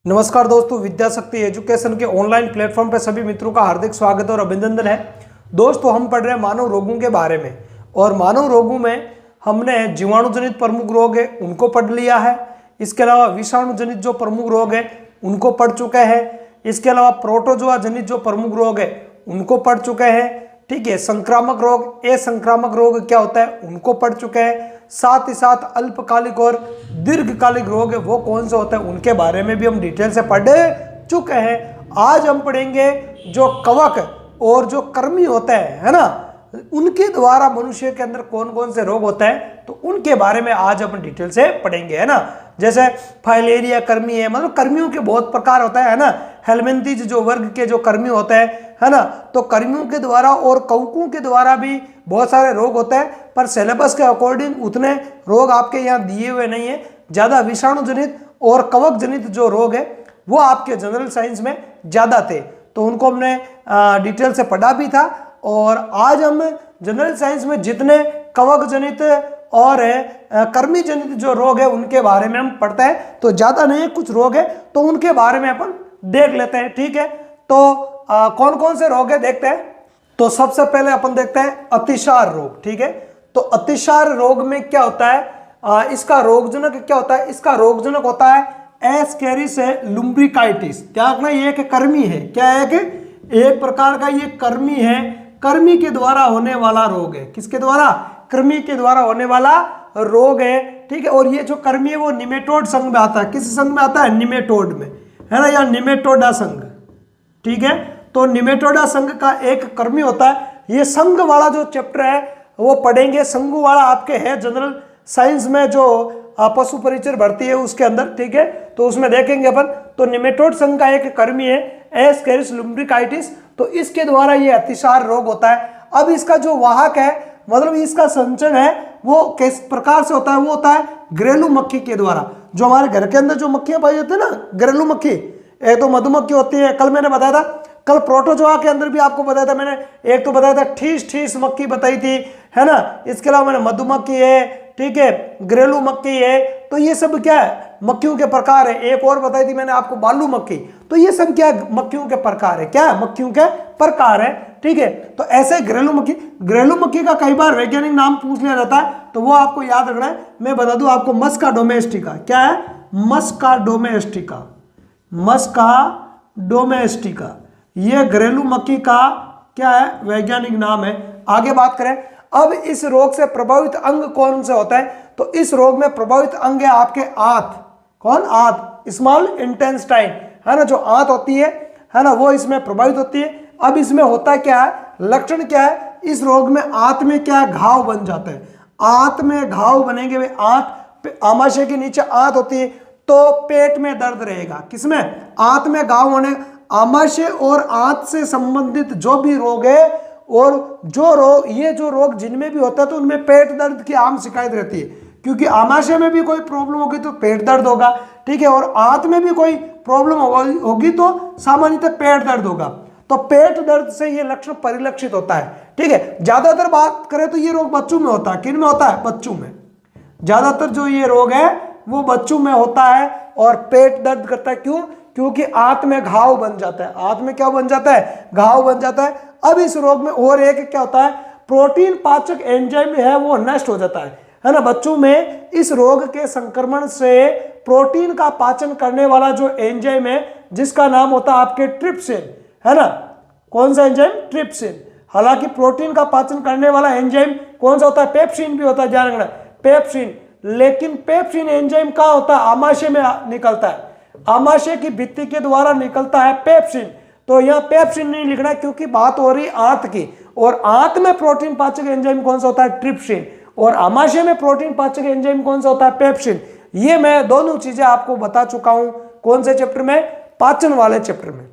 नमस्कार दोस्तों, विद्याशक्ति एजुकेशन के ऑनलाइन प्लेटफॉर्म पर सभी मित्रों का हार्दिक स्वागत और अभिनंदन है। दोस्तों, हम पढ़ रहे हैं मानव रोगों के बारे में और मानव रोगों में हमने जीवाणुजनित प्रमुख रोग है उनको पढ़ लिया है। इसके अलावा विषाणुजनित जो प्रमुख रोग है उनको पढ़ चुके हैं। इसके अलावा प्रोटोजोआ जनित जो प्रमुख रोग है उनको पढ़ चुके हैं। ठीक है, संक्रामक रोग, असंक्रामक रोग क्या होता है उनको पढ़ चुके हैं। साथ ही साथ अल्पकालिक और दीर्घकालिक रोग है वो कौन से होते हैं उनके बारे में भी हम डिटेल से पढ़ चुके हैं। आज हम पढ़ेंगे जो कवक और जो कृमि होते हैं, है ना, उनके द्वारा मनुष्य के अंदर कौन कौन से रोग होते हैं तो उनके बारे में आज अपन डिटेल से पढ़ेंगे, है ना। जैसे फाइलेरिया कृमि है, मतलब कृमियों के बहुत प्रकार होता है ना। हेलमिंथीज जो वर्ग के जो कृमि होते हैं, है ना, तो कृमियों के द्वारा और कवकों के द्वारा भी बहुत सारे रोग होते हैं, पर सिलेबस के अकॉर्डिंग उतने रोग आपके यहाँ दिए हुए नहीं है। ज़्यादा विषाणु जनित और कवक जनित जो रोग है वो आपके जनरल साइंस में ज़्यादा थे, तो उनको हमने डिटेल से पढ़ा भी था। और आज हम जनरल साइंस में जितने कवक जनित और कृमि जनित जो रोग है उनके बारे में हम पढ़ते हैं, तो ज़्यादा नहीं है, कुछ रोग है तो उनके बारे में अपन देख लेते हैं। ठीक है, तो कौन कौन से रोग है देखते हैं। तो सबसे पहले अपन देखते हैं अतिसार रोग। ठीक है, तो अतिसार रोग में क्या होता है, इसका रोगजनक क्या होता है, इसका रोगजनक होता है एस्केरिस लुम्ब्रिकाइटिस। क्या रखना, ये एक कृमि है। क्या है कि एक प्रकार का ये कृमि है, कृमि के द्वारा होने वाला रोग है। किसके द्वारा, कृमि के द्वारा होने वाला रोग है। ठीक है, और ये जो कृमि है वो निमेटोड संघ में आता है। किस संघ में आता है, निमेटोड में, है ना, या निमेटोडा संघ। ठीक है, तो निमेटोडा संघ का एक कृमि होता है। ये संघ वाला जो चैप्टर है वो पढ़ेंगे, संघ वाला आपके है जनरल साइंस में जो पशु परिचय भर्ती है उसके अंदर। ठीक है, तो उसमें देखेंगे अपन। तो निमेटोड संघ का एक कृमि है एस्केरिस लुम्ब्रिकाइटिस, तो इसके द्वारा ये अतिसार रोग होता है। अब इसका जो वाहक है, मतलब इसका संचरण है वो किस प्रकार से होता है, वो होता है घरेलू मक्खी के द्वारा। जो हमारे घर के अंदर जो मक्खियां पाई जाती है ना, घरेलू मक्खी, एक तो मधुमक्खी होती है, कल मैंने बताया था, कल प्रोटोजोआ के अंदर भी आपको बताया था मैंने, एक तो बताया था ठीस ठीस मक्खी बताई थी, है ना। इसके अलावा मैंने मधुमक्खी है, ठीक है, घरेलू मक्खी है, तो ये सब क्या है, मक्खियों के प्रकार है। एक और बताई थी मैंने आपको बालू मक्खी, तो ये सब क्या है, मक्खियों के प्रकार है। क्या है, मक्खियों के प्रकार है। ठीक है, तो ऐसे घरेलू मक्खी का कई बार वैज्ञानिक नाम पूछ लिया जाता है, तो वो आपको याद रखना है। मैं बता दूं आपको, मस्का डोमेस्टिका। क्या है, मस्का डोमेस्टिका, मस्का डोमेस्टिका, ये घरेलू मक्खी का क्या है, वैज्ञानिक नाम है। आगे बात करें, अब इस रोग से प्रभावित अंग कौन से होता है, तो इस रोग में प्रभावित अंग है आपके आंत। कौन, आंत, स्मॉल इंटेस्टाइन, है ना, जो आंत होती है ना, वो इसमें प्रभावित होती है। अब इसमें होता क्या है, लक्षण क्या है, इस रोग में आंत में क्या है, घाव बन जाते हैं। आंत में घाव बनेंगे, वे आंत, आमाशय के नीचे आंत होती है, तो पेट में दर्द रहेगा। किसमें, आंत में घाव होने, आमाशय और आंत से संबंधित जो भी रोग है, और जो रोग, ये जो रोग जिनमें भी होता है तो उनमें पेट दर्द की आम शिकायत रहती है, क्योंकि आमाशय में भी कोई प्रॉब्लम होगी तो पेट दर्द होगा। ठीक है, और आंत में भी कोई प्रॉब्लम होगी तो सामान्यतः पेट दर्द होगा। तो पेट दर्द से ये लक्षण परिलक्षित होता है। ठीक है, ज्यादातर बात करें तो ये रोग बच्चों में होता है। किन में होता है, बच्चों में। ज्यादातर जो ये रोग है वो बच्चों में होता है और पेट दर्द करता है। क्यों, क्योंकि आंत में घाव बन जाता है। आंत में क्या बन जाता है, घाव बन जाता है। अब इस रोग में और एक क्या होता है, प्रोटीन पाचक एंजाइम है वो नष्ट हो जाता है ना। बच्चों में इस रोग के संक्रमण से प्रोटीन का पाचन करने वाला जो एंजाइम है, जिसका नाम होता है आपके ट्रिप्सिन, है ना। कौन सा एंजाइम, ट्रिप्सिन। हालांकि प्रोटीन का पाचन करने वाला एंजाइम कौन सा होता है, पेप्सिन भी होता है, ध्यान रखना, पेप्सिन। लेकिन पेप्सिन एंजाइम कहाँ होता है, आमाशय में निकलता है, आमाशय की भित्ति के द्वारा निकलता है पेप्सिन। तो यहाँ पेप्सिन नहीं लिखना, क्योंकि बात हो रही आंत की, और आंत में प्रोटीन पाचक एंजाइम कौन सा होता है, ट्रिप्सिन, और आमाशय में प्रोटीन पाचक एंजाइम कौन सा होता है, पेप्सिन। ये मैं दोनों चीजें आपको बता चुका हूं। कौन से चैप्टर में, पाचन वाले चैप्टर में।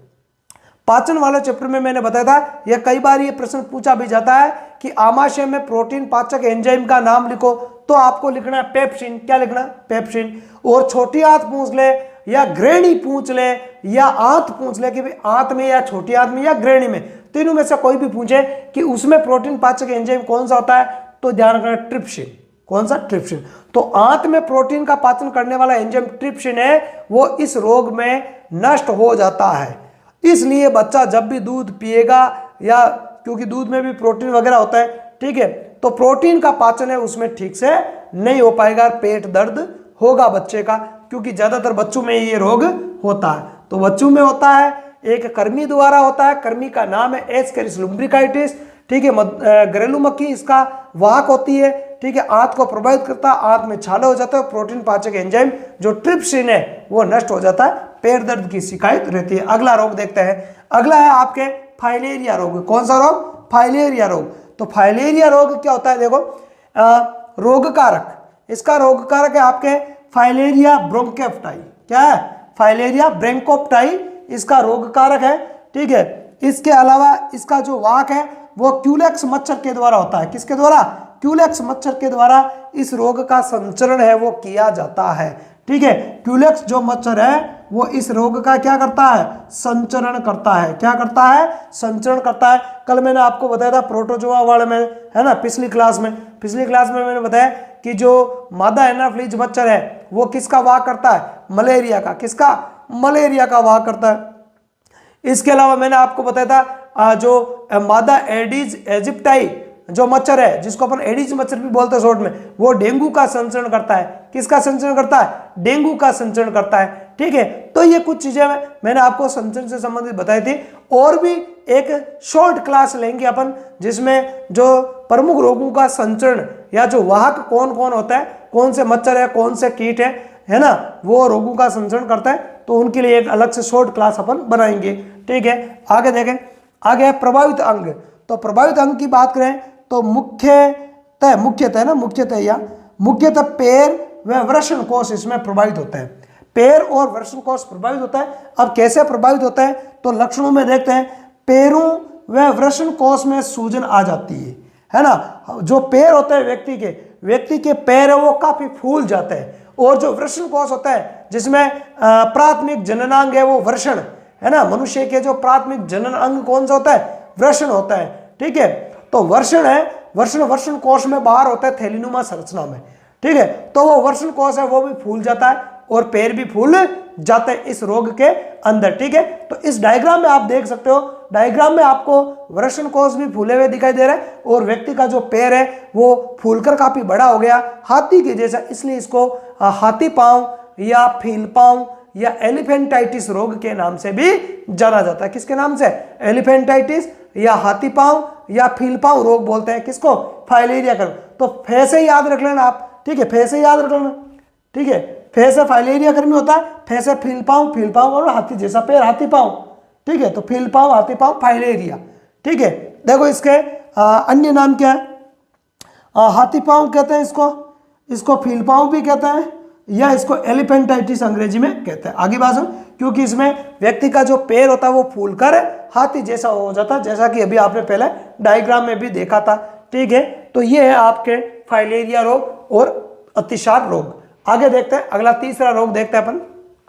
पाचन वाले चैप्टर में मैंने बताया था, यह कई बार ये प्रश्न पूछा भी जाता है कि आमाशय में प्रोटीन पाचक एंजाइम का नाम लिखो, तो आपको लिखना है पेप्सिन। क्या लिखना, पेप्सिन। और छोटी आंत पूछ ले या ग्रेणी पूछ ले या आंत पूछ ले कि भाई आंत में या छोटी आंत में या ग्रेणी में, तीनों में से कोई भी पूछे कि उसमें प्रोटीन पाचक एंजाइम कौन सा होता है, तो ध्यान रखना ट्रिप्सिन। कौन सा? ट्रिप्सिन। तो आंत में प्रोटीन का पाचन करने वाला एंजाइम ट्रिप्सिन है, वो इस रोग में नष्ट हो जाता है। इसलिए बच्चा जब भी दूध पिएगा, या क्योंकि दूध में भी प्रोटीन वगैरह होता है, ठीक है, तो प्रोटीन का पाचन है उसमें ठीक से नहीं हो पाएगा, पेट दर्द होगा बच्चे का, क्योंकि ज्यादातर बच्चों में ये रोग होता है। तो बच्चों में होता है, एक कृमि द्वारा होता है, कृमि का नाम है एस्केरिस लुम्ब्रिकाइटिस, ठीक है। घरेलू मक्खी इसका वाहक होती है, ठीक है, आंत को प्रभावित करता है, आंत में छाले हो जाता है, प्रोटीन पाचक एंजाइम जो ट्रिप्सिन है वो नष्ट हो जाता है, पेट दर्द की शिकायत रहती है। अगला रोग देखते हैं। अगला है आपके फाइलेरिया रोग। कौन सा रोग? फाइलेरिया रोग। तो फाइलेरिया रोग क्या होता है? देखो, रोग कारक, इसका रोग कारक है आपके फाइलेरिया ब्रोंकेफ्टाई। क्या है? फाइलेरिया ब्रोंकेफ्टाई इसका रोग कारक है, ठीक है। इसके अलावा इसका जो वाहक है वो क्यूलेक्स मच्छर के द्वारा होता है। किसके द्वारा? क्यूलेक्स मच्छर के द्वारा इस रोग का संचरण है वो किया जाता है, ठीक है। क्यूलेक्स जो मच्छर है वो इस रोग का क्या करता है? संचरण करता है। क्या करता है? संचरण करता है। कल मैंने आपको बताया था प्रोटोजोआ वाले में, है ना, पिछली क्लास में मैंने बताया कि जो मादा एनाफ्लीज मच्छर है वो किसका वाहक करता है? मलेरिया का। किसका? मलेरिया का वाहक करता है। इसके अलावा मैंने आपको बताया था जो मादा एडिज इजिप्टाई जो मच्छर है, जिसको अपन एडिज मच्छर भी बोलते हैं शॉर्ट में, वो डेंगू का संचरण करता है। किसका संचरण करता है? डेंगू का संचरण करता है, ठीक है। तो ये कुछ चीजें मैंने आपको संचरण से संबंधित बताई थी। और भी एक शॉर्ट क्लास लेंगे अपन, जिसमें जो प्रमुख रोगों का संचरण या जो वाहक कौन कौन होता है, कौन से मच्छर है, कौन से कीट है ना, वो रोगों का संचरण करता है, तो उनके लिए एक अलग से शॉर्ट क्लास अपन बनाएंगे, ठीक है। आगे देखें, आगे है प्रभावित अंग। तो प्रभावित अंग की बात करें तो मुख्यतः पैर व वृषण कोष इसमें प्रभावित होते हैं। पैर और वृषण कोष प्रभावित होता है। अब कैसे प्रभावित होता है? तो लक्षणों में देखते हैं, पैरों व वृषण कोष में सूजन आ जाती है ना। जो पैर होते हैं व्यक्ति के पैर है वो काफी फूल जाते हैं, और जो वृषण कोष होता है जिसमें प्राथमिक जननांग है वो वृषण है ना। मनुष्य के जो प्राथमिक जनन अंग कौन सा होता है? वृषण होता है, ठीक है। तो वृषण है, वृषण कोष में बाहर होता है थैलीनुमा संरचना में, ठीक है। तो वो वृषण कोष है वो भी फूल जाता है और पैर भी फूल जाते हैं इस रोग के अंदर, ठीक है। तो इस डायग्राम में आप देख सकते हो, डायग्राम में आपको वृषण कोष भी फूले हुए दिखाई दे रहे हैं, और व्यक्ति का जो पैर है वो फूलकर काफी बड़ा हो गया, हाथी के जैसा, इसलिए इसको हाथी पांव या फील पांव या एलिफेंटाइटिस रोग के नाम से भी जाना जाता है। किसके नाम से? एलिफेंटाइटिस या हाथी पांव या फील पांव रोग बोलते हैं। किसको? फाइलेरिया का। तो फे से याद रख लेना आप, ठीक है, फे से याद रख लेना, ठीक है। फे से फाइलेरिया कर्मी होता है, फे से फील पांव और हाथी जैसा पैर, हाथी पांव, ठीक है। तो फील पांव, हाथी पांव, फाइलेरिया, ठीक है। देखो इसके अन्य नाम क्या है? हाथी पांव कहते हैं इसको फील पांव भी कहते हैं, या इसको एलिफेंटाइटिस अंग्रेजी में कहते हैं। आगे बात सुन, क्योंकि इसमें व्यक्ति का जो पैर होता है वो फूलकर हाथी जैसा हो जाता है, जैसा कि अभी आपने पहले डायग्राम में भी देखा था, ठीक है। तो ये है आपके फाइलेरिया रोग और अतिसार रोग। आगे देखते हैं, अगला तीसरा रोग देखते हैं अपन।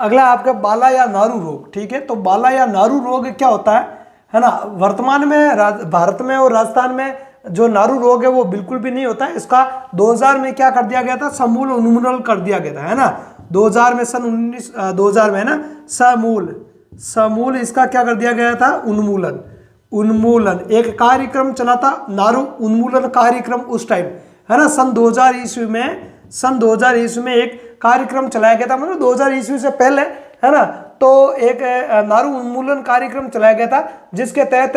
अगला आपका बाला या नारू रोग, ठीक है। तो बाला या नारू रोग क्या होता है ना। वर्तमान में भारत में और राजस्थान में जो नारू रोग है वो बिल्कुल भी नहीं होता है। इसका 2000 में क्या कर दिया गया था? समूल उन्मूलन कर दिया गया था, है ना। 2000 में 2000 में है ना, समूल इसका क्या कर दिया गया था? उन्मूलन एक कार्यक्रम चला था, नारू उन्मूलन कार्यक्रम उस टाइम, है ना। सन 2000 ईस्वी में एक कार्यक्रम चलाया गया था, मतलब 2000 ईस्वी से पहले, है ना। तो एक नारू उन्मूलन कार्यक्रम चलाया गया था, जिसके तहत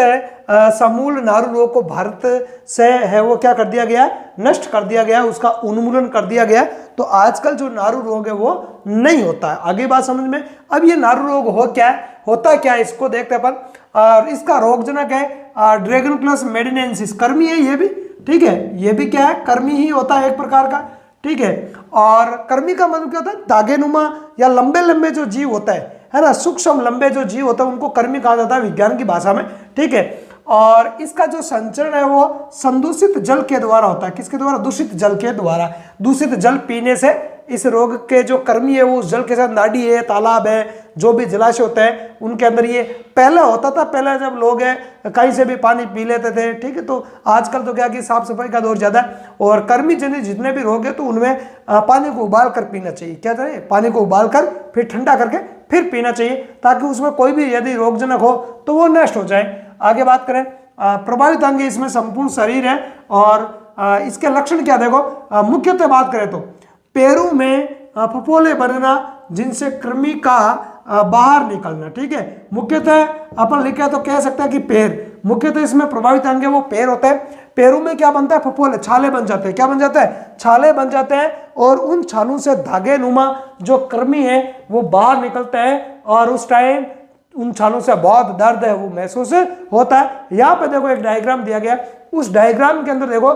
समूल नारू रोग को भारत से है वो क्या कर दिया गया? नष्ट कर दिया गया, उसका उन्मूलन कर दिया गया। तो आजकल जो नारू रोग है वो नहीं होता है। आगे बात समझ में। अब ये नारू रोग होता क्या है इसको देखते अपन। और इसका रोगजनक है ड्रैगनक्लस मेडिनेंसिस, कर्मी है ये भी, ठीक है। ये भी क्या है? कर्मी ही होता है एक प्रकार का, ठीक है। और कर्मी का मतलब क्या होता है? दागेनुमा या लंबे लंबे जो जीव होता है ना, सूक्ष्म लंबे जो जीव होता है उनको कर्मी कहा जाता है विज्ञान की भाषा में, ठीक है। और इसका जो संचरण है वो संदूषित जल के द्वारा होता है। किसके द्वारा? दूषित जल के द्वारा। दूषित जल पीने से इस रोग के जो कर्मी है वो उस जल के साथ नाडी है, तालाब है, जो भी जलाशय होता है उनके अंदर ये पहले होता था। पहले जब लोग है कहीं से भी पानी पी लेते थे, ठीक है। तो आजकल तो क्या कि साफ सफाई का दौर ज्यादा है और कर्मी जनित जितने भी रोग है तो उनमें पानी को उबाल कर पीना चाहिए। क्या चाहिए? पानी को उबाल कर फिर ठंडा करके फिर पीना चाहिए, ताकि उसमें कोई भी यदि रोगजनक हो तो वो नष्ट हो जाए। आगे बात करें, प्रभावित अंग इसमें संपूर्ण शरीर है और इसके लक्षण क्या? देखो, मुख्यतः बात करें तो पैरों में फफोले बनना, जिनसे कृमि का बाहर निकलना, ठीक है। मुख्यतः अपन लिखे तो कह सकते हैं कि पैर, मुख्यतः इसमें प्रभावित अंग है वो पैर होते हैं। पैरों में क्या बनता है? फफोले, छाले बन जाते हैं। क्या बन जाता है? छाले बन जाते हैं और उन छालों से धागे नुमा जो कृमि है वो बाहर निकलते हैं और उस टाइम उन छालों से बहुत दर्द है वो महसूस होता है। यहाँ पे देखो एक डायग्राम दिया गया, उस डायग्राम के अंदर देखो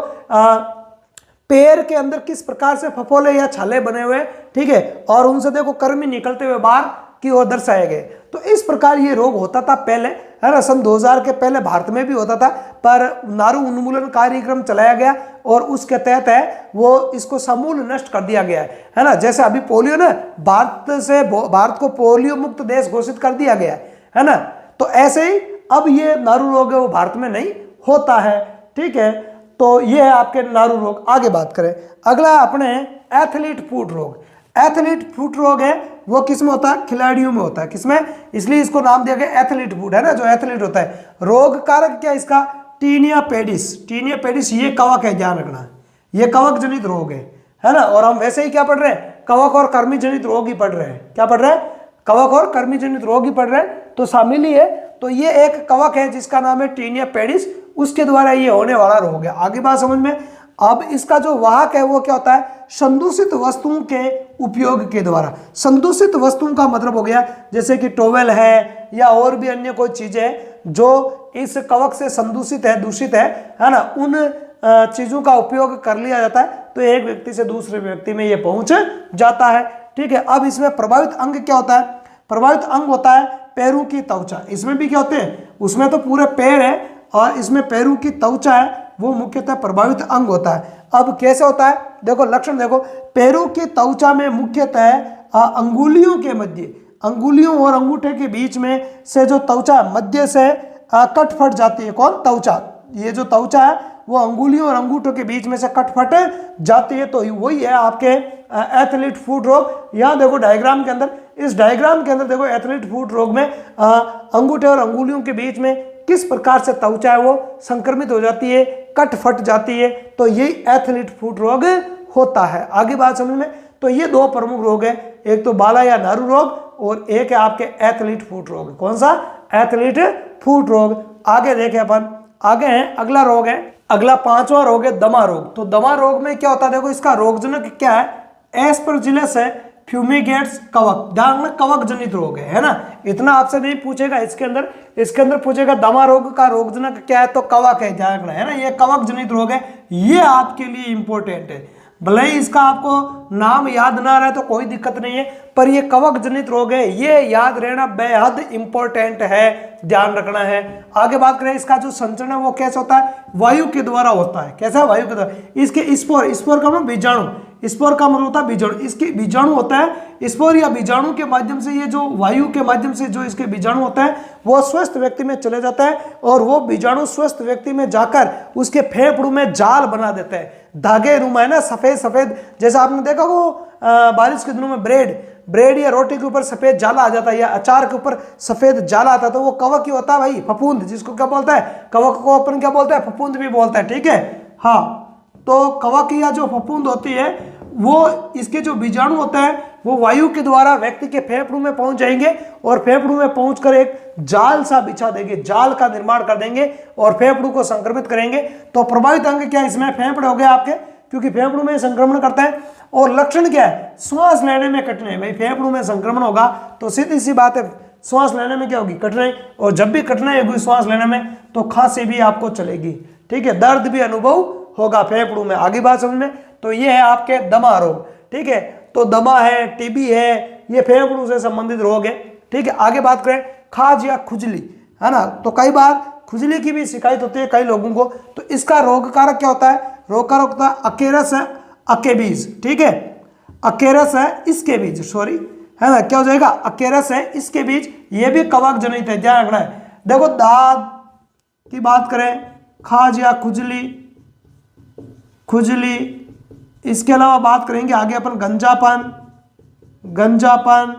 पैर के अंदर किस प्रकार से फफोले या छाले बने हुए, ठीक है, और उनसे देखो कृमि निकलते हुए बाहर की ओर दर्शाए गए। तो इस प्रकार ये रोग होता था पहले, है ना। सन 2000 के पहले भारत में भी होता था, पर नारू उन्मूलन कार्यक्रम चलाया गया और उसके तहत है वो इसको समूल नष्ट कर दिया गया है ना। जैसे अभी पोलियो ना, भारत को पोलियो मुक्त देश घोषित कर दिया गया है ना। तो ऐसे ही अब ये नारू रोग है वो भारत में नहीं होता है, ठीक है। तो ये है आपके नारू रोग। आगे बात करें, अगला अपने एथलीट फुट रोग। एथलीट फुट रोग है वो किसमें होता है? खिलाड़ियों में होता है। किसमें? इसलिए इसको नाम दिया गया एथलीट फुट, है ना, जो एथलीट होता है। रोग कारक क्या इसका? Tinea pedis. टीनिया पेडिस ये कवक है, ध्यान रखना, ये कवक जनित रोग है ना। और हम वैसे ही क्या पढ़ रहे हैं? कवक और कर्मी जनित रोग ही पढ़ रहे हैं। क्या पढ़ रहे हैं? कवक और कर्मी जनित रोग ही पढ़ रहे हैं, तो शामिल ही है। तो ये एक कवक है जिसका नाम है टीनिया पेडिस, उसके द्वारा ये होने वाला रोग है। आगे बात समझ में। अब इसका जो वाहक है वो क्या होता है? संदूषित वस्तुओं के उपयोग के द्वारा। संदूषित वस्तुओं का मतलब हो गया जैसे कि टॉवेल है या और भी अन्य कोई चीजें हैं जो इस कवक से संदूषित है, दूषित है ना, उन चीजों का उपयोग कर लिया जाता है तो एक व्यक्ति से दूसरे व्यक्ति में ये पहुंच जाता है, ठीक है। अब इसमें प्रभावित अंग क्या होता है? प्रभावित अंग होता है पैरों की त्वचा। इसमें भी क्या होते हैं? उसमें तो पूरे पैर है और इसमें पैरों की त्वचा है वो मुख्यतः प्रभावित अंग होता है। अब कैसे होता है? देखो लक्षण देखो, पैरों की त्वचा में मुख्यतः अंगुलियों के मध्य, अंगुलियों और अंगूठे के बीच में से जो त्वचा मध्य से कट फट जाती है। कौन? त्वचा। ये जो त्वचा है वो अंगुलियों और अंगूठों के बीच में से कट फट जाती है, तो वही है आपके एथलीट फुट रोग। यहाँ देखो डायग्राम के अंदर, इस डायग्राम के अंदर देखो एथलीट फुट रोग में अंगूठे और अंगुलियों के बीच में किस प्रकार से त्वचा है वो संक्रमित हो जाती है, कट फट जाती है, तो यही एथलीट फुट रोग होता है। आगे बात समझ में। तो ये दो प्रमुख रोग है, एक तो बाला या नारू रोग और एक है आपके एथलीट फुट रोग। कौन सा? एथलीट फुट रोग। आगे देखें अपन, आगे है अगला रोग है, अगला पांचवा रोग है दमा रोग। तो दमा रोग में क्या होता है? देखो इसका रोगजनक क्या है? एस्परजिलस है फ्यूमिगेट्स कवक। ध्यान में कवक जनित रोग है ना। इतना आपसे नहीं पूछेगा इसके अंदर पूछेगा दमा रोग का रोगजनक क्या है, तो कवक है, ध्यान रखना है ना। ये कवक जनित रोग है, ये आपके लिए इंपॉर्टेंट है। भले ही इसका आपको नाम याद ना रहे तो कोई दिक्कत नहीं है, पर ये कवक जनित रोग है, ये याद रहना बेहद इंपॉर्टेंट है, ध्यान रखना है। आगे बात करें, इसका जो संचरण है वो कैसे होता है? वायु के द्वारा होता है। कैसा? वायु के द्वारा। इसके स्पोर का मतलब बीजाणु, स्पोर का मतलब होता है बीजाणु। इसके बीजाणु होता है, स्पोर या बीजाणु के माध्यम से, ये जो वायु के माध्यम से जो इसके बीजाणु होता है वो स्वस्थ व्यक्ति में चले जाता है और वो बीजाणु स्वस्थ व्यक्ति में जाकर उसके फेफड़ों में जाल बना देता है, धागे नुमा, है ना, सफेद सफेद। जैसा आपने देखा वो बारिश के दिनों में ब्रेड या रोटी के ऊपर सफेद जाला आ जाता है या अचार के ऊपर सफेद जाला आता है, तो वो कवक ही होता है भाई, फफूंद, जिसको क्या बोलता है? कवक को अपन क्या बोलता है? फफूंद भी बोलता है, ठीक है। हाँ, तो कवक या जो फफूंद होती है वो, इसके जो बीजाणु होता है वो वायु के द्वारा व्यक्ति के फेफड़ों में पहुंच जाएंगे और फेफड़ों में पहुंचकर एक जाल सा बिछा देंगे, जाल का निर्माण कर देंगे और फेफड़ों को संक्रमित करेंगे। तो प्रभावित अंग क्या? इसमें फेफड़े हो गए आपके, क्योंकि फेफड़ों में संक्रमण करता है। और लक्षण क्या है? श्वास लेने में कठिनाई। भाई फेफड़ों में संक्रमण होगा तो सीधी सी बात है, श्वास लेने में क्या होगी? कठिनाई। और जब भी कठिनाई होगी श्वास लेने में तो खांसी भी आपको चलेगी, ठीक है, दर्द भी अनुभव होगा फेफड़ों में। आगे बात समझ में। तो ये है आपके दमा रोग, ठीक है। तो दमा है, टीबी है, ये फेफड़ों से संबंधित रोग है, ठीक है। आगे बात करें खाज या खुजली, है ना। तो कई बार खुजली की भी शिकायत होती है कई लोगों को, तो इसका रोग कारक क्या होता है? रोग कारक होता है अकेरस अकेबीज, ठीक है। अकेरस है इसके बीच, सॉरी है ना, क्या हो जाएगा, अकेरस है इसके बीच, ये भी कवक जनित है, ध्यान रखना है। देखो दाद की बात करें, खाज या खुजली, खुजली, इसके अलावा बात करेंगे आगे अपन गंजापन, गंजापन,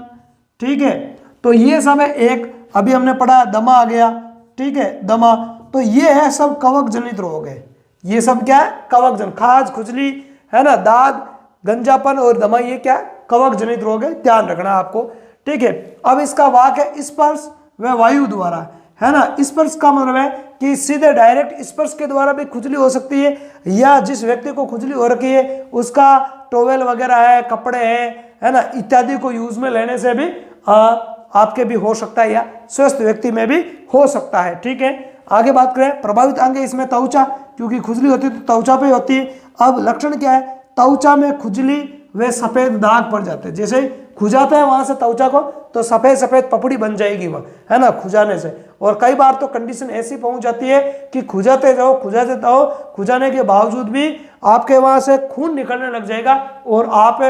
ठीक है। तो ये सब है एक, अभी हमने पढ़ा दमा आ गया, ठीक है, दमा। तो ये है सब कवक जनित रोग है, ये सब क्या है, कवक जनित, खाज, खुजली, है ना, दाद, गंजापन और दमा, ये क्या कवक जनित रोग है, ध्यान रखना आपको, ठीक है। अब इसका वाक है स्पर्श व वायु द्वारा, है ना। स्पर्श का मतलब है कि सीधे डायरेक्ट स्पर्श के द्वारा भी खुजली हो सकती है, या जिस व्यक्ति को खुजली हो रखी है उसका टॉवेल वगैरह है, कपड़े हैं, है ना, इत्यादि को यूज में लेने से भी आपके भी हो सकता है, या स्वस्थ व्यक्ति में भी हो सकता है, ठीक है। आगे बात करें, प्रभावित अंग है इसमें त्वचा, क्योंकि खुजली होती है तो त्वचा पे होती है। अब लक्षण क्या है, त्वचा में खुजली वे सफेद दाग पड़ जाते हैं, जैसे खुजाता है वहां से त्वचा को तो सफेद सफेद पपड़ी बन जाएगी वह, है ना, खुजाने से। और कई बार तो कंडीशन ऐसी पहुंच जाती है कि खुजाते जाओ, खुजाते जाओ, खुजाने के बावजूद भी आपके वहां से खून निकलने लग जाएगा और आप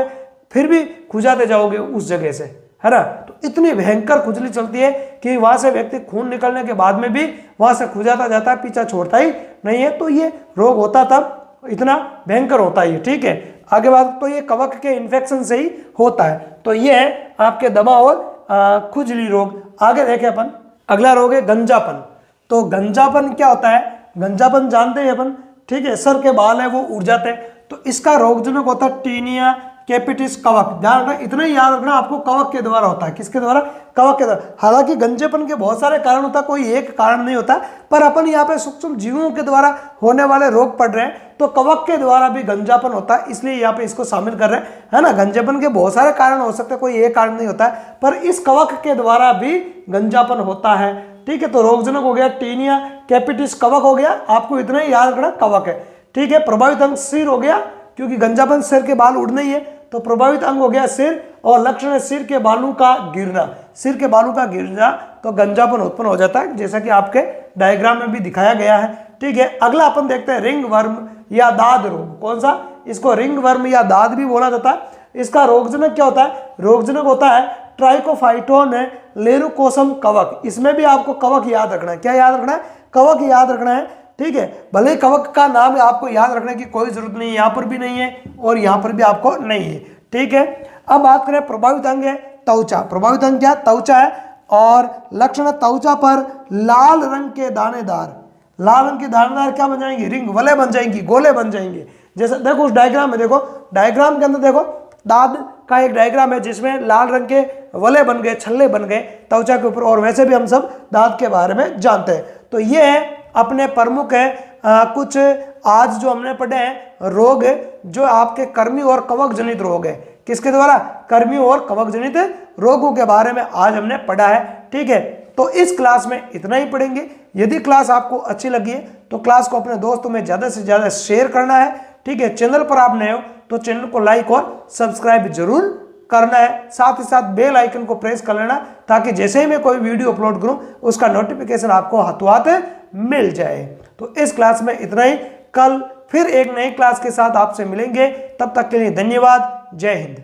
फिर भी खुजाते जाओगे उस जगह से, है ना। तो इतनी भयंकर खुजली चलती है कि वहां से व्यक्ति खून निकलने के बाद में भी वहां से खुजाता जाता है, पीछा छोड़ता ही नहीं है। तो ये रोग होता तब इतना भयंकर होता है, ठीक है। आगे बात, तो ये कवक के इन्फेक्शन से ही होता है। तो ये है आपके दमा और खुजली रोग। आगे देखें अपन, अगला रोग है गंजापन। तो गंजापन क्या होता है, गंजापन जानते हैं अपन, ठीक है, सर के बाल है वो उड़ जाते हैं। तो इसका रोगजनक होता है टीनिया कैपिटिस कवक, ध्यान रखना, इतना ही याद रखना आपको, कवक के द्वारा होता है। किसके द्वारा, कवक के द्वारा। हालांकि गंजेपन के बहुत सारे कारण होता है, कोई एक कारण नहीं होता, पर अपन यहाँ पे सूक्ष्म जीवों के द्वारा होने वाले रोग पढ़ रहे हैं, तो कवक के द्वारा भी गंजापन होता है, इसलिए यहाँ पे इसको शामिल कर रहे हैं, है ना। गंजेपन के बहुत सारे कारण हो सकते हैं, कोई एक कारण नहीं होता है, पर इस कवक के द्वारा भी गंजापन होता है, ठीक है। तो रोगजनक हो गया टीनिया कैपिटिस कवक हो गया, आपको इतना ही याद रखना कवक है, ठीक है। प्रभावित अंग सिर हो गया, क्योंकि गंजापन सिर के बाल उड़ने ही है, तो प्रभावित अंग हो गया सिर, और लक्षण है सिर के बालों का गिरना, सिर के बालों का गिरना, तो गंजापन उत्पन्न हो जाता है, जैसा कि आपके डायग्राम में भी दिखाया गया है, ठीक है। अगला अपन देखते हैं रिंग वर्म या दाद रोग। कौन सा, इसको रिंग वर्म या दाद भी बोला जाता है। इसका रोगजनक क्या होता है, रोगजनक होता है ट्राइकोफाइटोन लेरुकोसम कवक। इसमें भी आपको कवक याद रखना है, क्या याद रखना है, कवक याद रखना है, ठीक है। भले कवक का नाम आपको याद रखने की कोई जरूरत नहीं है, यहाँ पर भी नहीं है और यहाँ पर भी आपको नहीं है, ठीक है। अब बात करें प्रभावित अंग है त्वचा। प्रभावित अंग क्या, त्वचा है, और लक्षण त्वचा पर लाल रंग के दानेदार, लाल रंग के दानेदार क्या बन जाएंगे, रिंग, वलय बन जाएंगी, गोले बन जाएंगे। जैसे देखो उस डायग्राम में, देखो डायग्राम के अंदर देखो दाद का एक डायग्राम है जिसमें लाल रंग के वलय बन गए, छल्ले बन गए त्वचा के ऊपर, और वैसे भी हम सब दाद के बारे में जानते हैं। तो ये है अपने प्रमुख है कुछ आज जो हमने पढ़े हैं रोग जो आपके कर्मी और कवक जनित रोग है। किसके द्वारा, कर्मी और कवक जनित रोगों के बारे में आज हमने पढ़ा है, ठीक है। तो इस क्लास में इतना ही पढ़ेंगे। यदि क्लास आपको अच्छी लगी है तो क्लास को अपने दोस्तों में ज़्यादा से ज़्यादा शेयर करना है, ठीक है। चैनल पर आप नए हो तो चैनल को लाइक और सब्सक्राइब जरूर करना है, साथ ही साथ बेल आइकन को प्रेस कर लेना, ताकि जैसे ही मैं कोई वीडियो अपलोड करूं उसका नोटिफिकेशन आपको हाथों हाथ मिल जाए। तो इस क्लास में इतना ही, कल फिर एक नई क्लास के साथ आपसे मिलेंगे, तब तक के लिए धन्यवाद, जय हिंद।